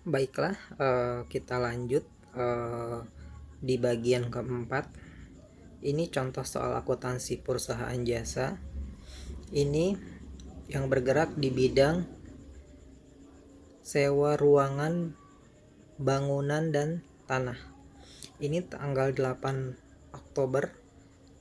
Baiklah, kita lanjut di bagian keempat. Ini contoh soal akuntansi perusahaan jasa. Ini yang bergerak di bidang sewa ruangan, bangunan, dan tanah. Ini tanggal 8 Oktober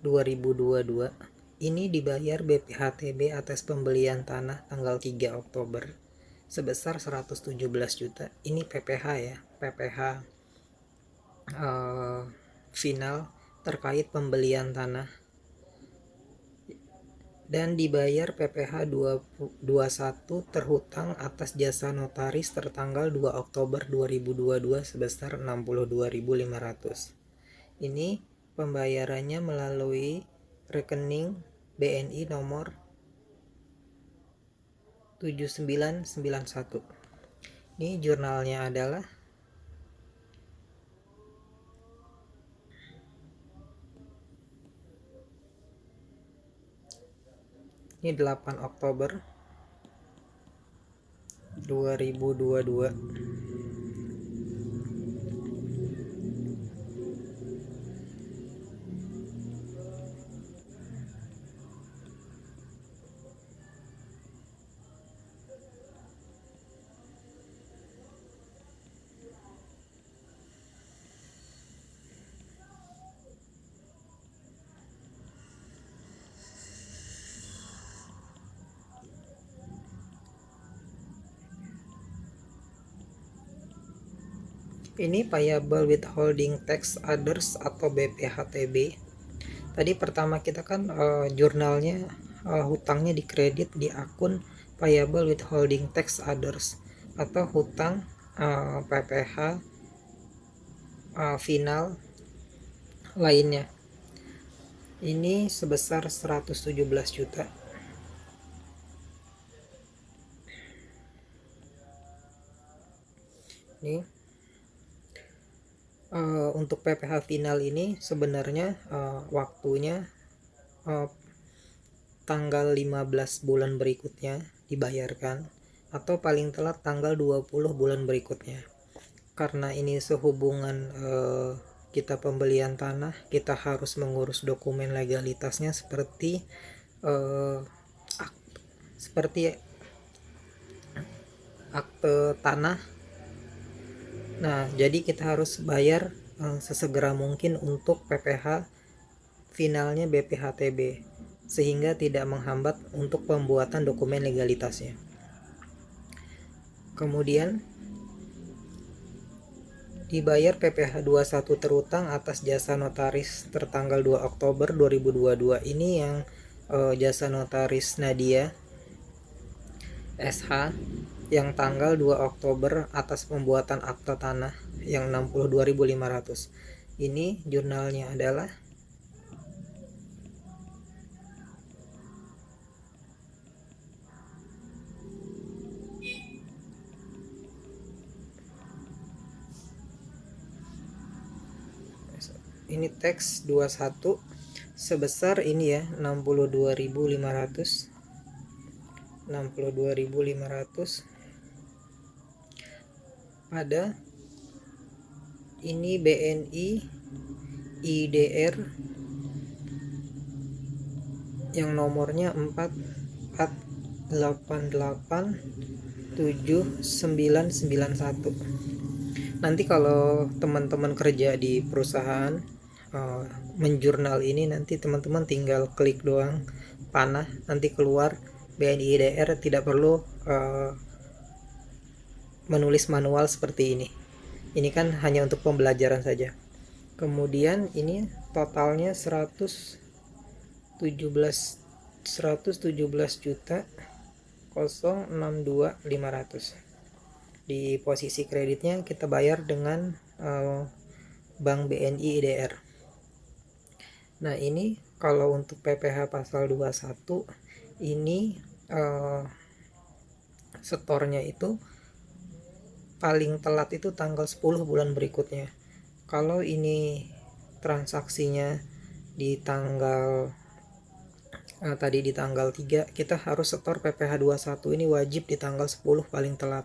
2022. Ini dibayar BPHTB atas pembelian tanah tanggal 3 Oktober sebesar 117 juta. Ini PPH ya, PPH final terkait pembelian tanah, dan dibayar PPH 21 terhutang atas jasa notaris tertanggal 2 Oktober 2022 sebesar 62.500. Ini pembayarannya melalui rekening BNI nomor 7991. Ini jurnalnya adalah ini 8 Oktober 2022. Ini payable withholding tax others atau BPHTB. Tadi pertama kita kan jurnalnya hutangnya dikredit di akun payable withholding tax others atau hutang PPH final lainnya. Ini sebesar 117 juta. Ini untuk PPH final ini sebenarnya waktunya tanggal 15 bulan berikutnya dibayarkan atau paling telat tanggal 20 bulan berikutnya. Karena ini sehubungan kita pembelian tanah, kita harus mengurus dokumen legalitasnya seperti akte tanah. Nah, jadi kita harus bayar sesegera mungkin untuk PPH finalnya BPHTB sehingga tidak menghambat untuk pembuatan dokumen legalitasnya. Kemudian dibayar PPH 21 terutang atas jasa notaris tertanggal 2 Oktober 2022. Ini yang jasa notaris Nadia SH yang tanggal 2 Oktober atas pembuatan akta tanah yang 62.500. Ini jurnalnya adalah ini teks 21 sebesar ini ya 62.500 pada ini BNI IDR yang nomornya 4488791. Nanti kalau teman-teman kerja di perusahaan menjurnal ini, nanti teman-teman tinggal klik doang panah, nanti keluar BNI IDR, tidak perlu menulis manual seperti ini. Ini kan hanya untuk pembelajaran saja. Kemudian ini totalnya 117 juta 062.500. Di posisi kreditnya kita bayar dengan Bank BNI IDR. Nah, ini kalau untuk PPH pasal 21 ini setornya itu paling telat itu tanggal 10 bulan berikutnya. Kalau ini transaksinya di tanggal tadi di tanggal 3, kita harus setor PPH 21 ini wajib di tanggal 10 paling telat.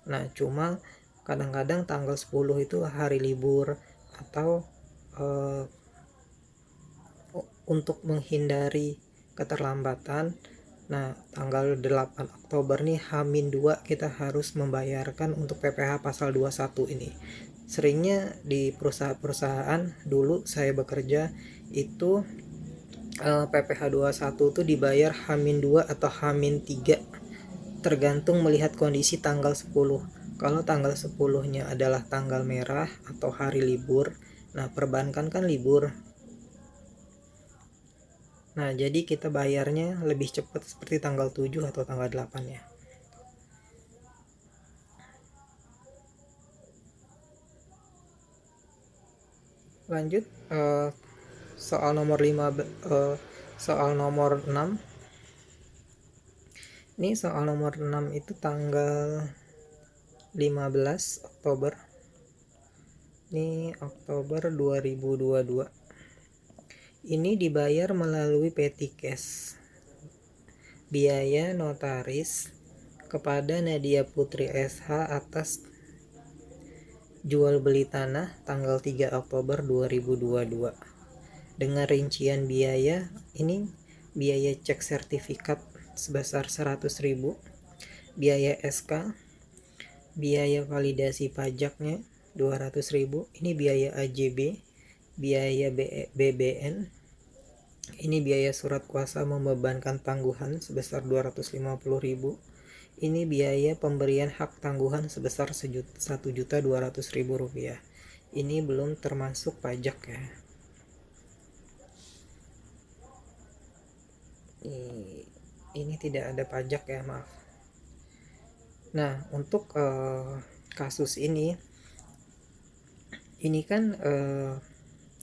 Nah, cuma kadang-kadang tanggal 10 itu hari libur, atau untuk menghindari keterlambatan. Nah, tanggal 8 Oktober nih H-2 kita harus membayarkan untuk PPh pasal 21 ini. Seringnya di perusahaan dulu saya bekerja itu PPh 21 itu dibayar H-2 atau H-3, tergantung melihat kondisi tanggal 10. Kalau tanggal 10-nya adalah tanggal merah atau hari libur, nah perbankan kan libur. Nah, jadi kita bayarnya lebih cepat seperti tanggal 7 atau tanggal 8 ya. Lanjut, soal nomor 6. Ini soal nomor 6 itu tanggal 15 Oktober. Ini Oktober 2022. Ini dibayar melalui petty cash. Biaya notaris kepada Nadia Putri SH atas jual beli tanah tanggal 3 Oktober 2022. Dengan rincian biaya, ini biaya cek sertifikat sebesar 100.000, biaya SK, biaya validasi pajaknya 200.000, ini biaya AJB, biaya BBN, ini biaya surat kuasa membebankan tangguhan sebesar 250.000, ini biaya pemberian hak tangguhan sebesar 1.200.000 rupiah. Ini belum termasuk pajak ya. Ini tidak ada pajak ya, maaf. Nah, untuk kasus ini kan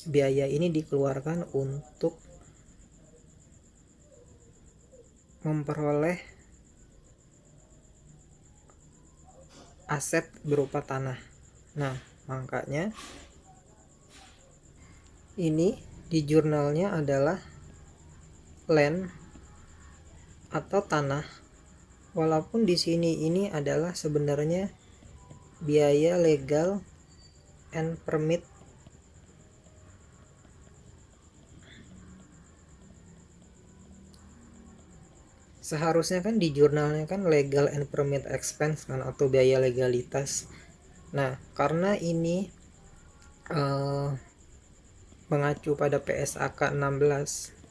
biaya ini dikeluarkan untuk memperoleh aset berupa tanah. Nah, makanya ini di jurnalnya adalah land atau tanah, walaupun di sini ini adalah sebenarnya biaya legal and permit. Seharusnya kan di jurnalnya kan legal and permit expense kan, atau biaya legalitas. Nah, karena ini mengacu pada PSAK 16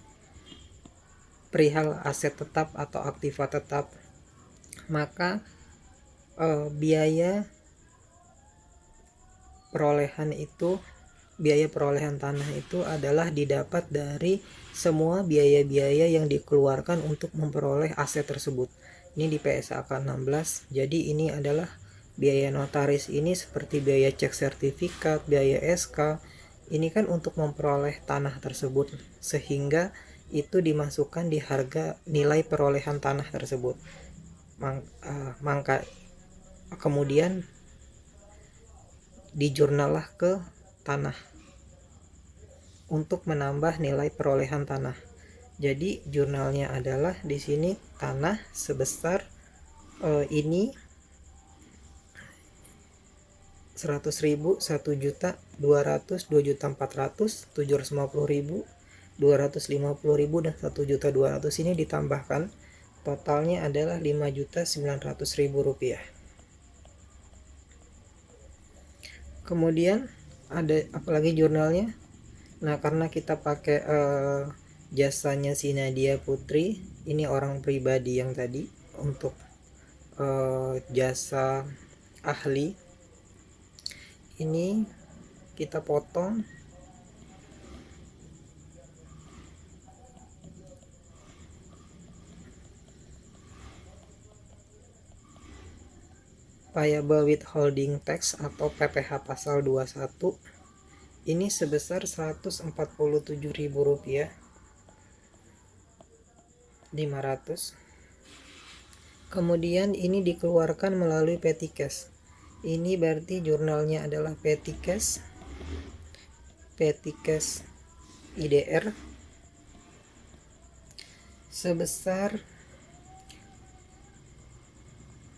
perihal aset tetap atau aktiva tetap, maka biaya perolehan tanah itu adalah didapat dari semua biaya-biaya yang dikeluarkan untuk memperoleh aset tersebut. Ini di PSAK 16. Jadi ini adalah biaya notaris ini seperti biaya cek sertifikat, biaya SK. Ini kan untuk memperoleh tanah tersebut, sehingga itu dimasukkan di harga nilai perolehan tanah tersebut. Maka kemudian dijurnallah ke tanah untuk menambah nilai perolehan tanah. Jadi jurnalnya adalah di sini tanah sebesar ini 100.000, 1.200.000, 2.400.000, 750.000, 250.000 dan 1.200.000 ini ditambahkan, totalnya adalah 5.900.000 rupiah. Kemudian ada apalagi jurnalnya. Nah, karena kita pakai jasanya si Nadia Putri, ini orang pribadi yang tadi, untuk jasa ahli ini kita potong payable withholding tax atau PPh pasal 21 ini sebesar 147.000 rupiah 500. Kemudian ini dikeluarkan melalui petty cash. Ini berarti jurnalnya adalah petty cash IDR sebesar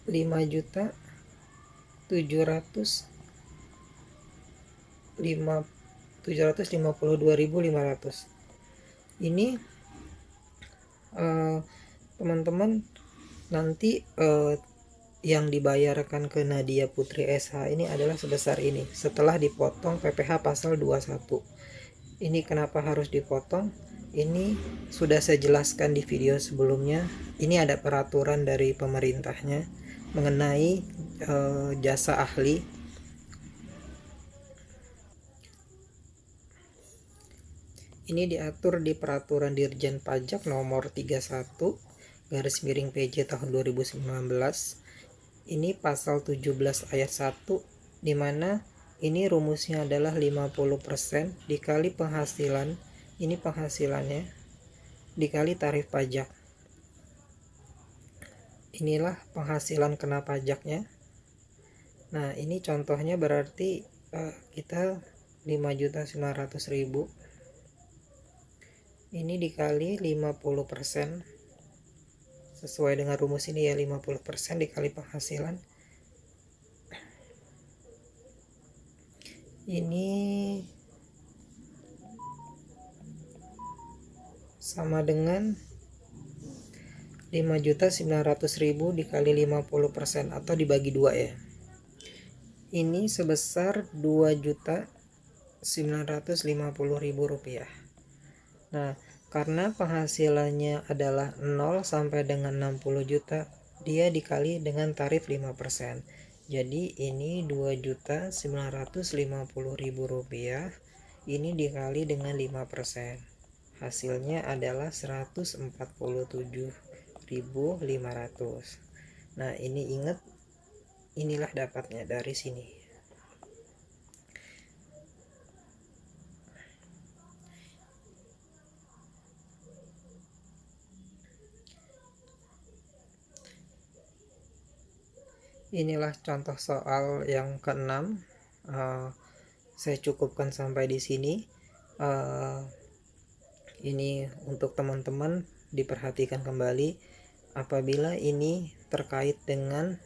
5 juta 752.500. Ini teman-teman nanti yang dibayarkan ke Nadia Putri SH ini adalah sebesar ini setelah dipotong PPh pasal 21. Ini kenapa harus dipotong? Ini sudah saya jelaskan di video sebelumnya. Ini ada peraturan dari pemerintahnya mengenai jasa ahli. Ini diatur di peraturan Dirjen Pajak nomor 31 garis miring PJ tahun 2019. Ini pasal 17 ayat 1, dimana ini rumusnya adalah 50% dikali penghasilan, ini penghasilannya, dikali tarif pajak. Inilah penghasilan kena pajaknya. Nah, ini contohnya berarti kita 5.900.000. Ini dikali 50%. Sesuai dengan rumus ini ya, 50% dikali penghasilan. Ini sama dengan 5.900.000 dikali 50% atau dibagi 2 ya. Ini sebesar 2.950.000 rupiah. Nah, karena penghasilannya adalah 0 sampai dengan 60 juta, dia dikali dengan tarif 5%. Jadi ini 2.950.000 rupiah, ini dikali dengan 5%. Hasilnya adalah 147.500. Nah, ini ingat, inilah dapatnya dari sini. Inilah contoh soal yang ke-6. Saya cukupkan sampai di sini. Ini untuk teman-teman diperhatikan kembali apabila ini terkait dengan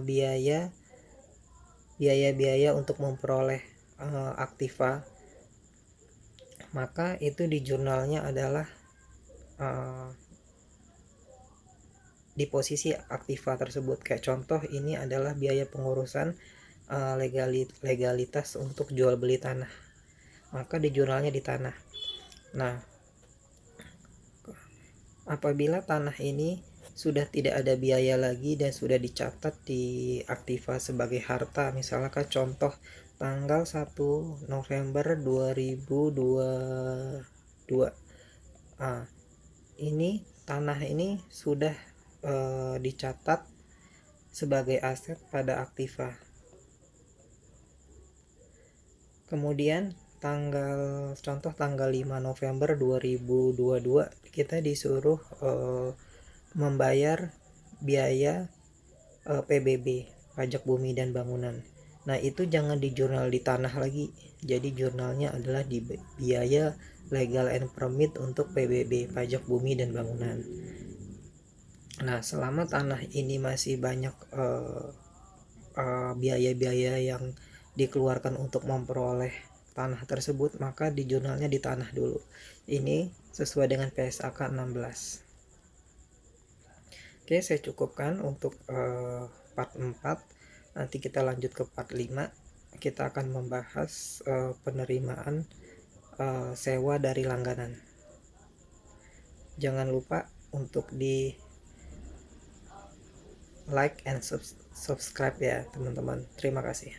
biaya untuk memperoleh aktiva, maka itu di jurnalnya adalah di posisi aktiva tersebut. Kayak contoh, ini adalah biaya pengurusan legalitas untuk jual beli tanah, maka di jurnalnya di tanah. Nah, apabila tanah ini sudah tidak ada biaya lagi dan sudah dicatat di aktiva sebagai harta, misalkan contoh tanggal 1 November 2022, ini tanah ini sudah dicatat sebagai aset pada aktiva. Kemudian contoh tanggal 5 November 2022 kita disuruh membayar biaya PBB, pajak bumi dan bangunan. Nah, itu jangan di jurnal di tanah lagi. Jadi jurnalnya adalah di biaya legal and permit untuk PBB, pajak bumi dan bangunan. Nah, selama tanah ini masih banyak biaya-biaya yang dikeluarkan untuk memperoleh tanah tersebut, maka di jurnalnya di tanah dulu. Ini sesuai dengan PSAK 16. Oke, saya cukupkan untuk part 4. Nanti kita lanjut ke part 5. Kita akan membahas penerimaan sewa dari langganan. Jangan lupa untuk di like and subscribe ya teman-teman. Terima kasih.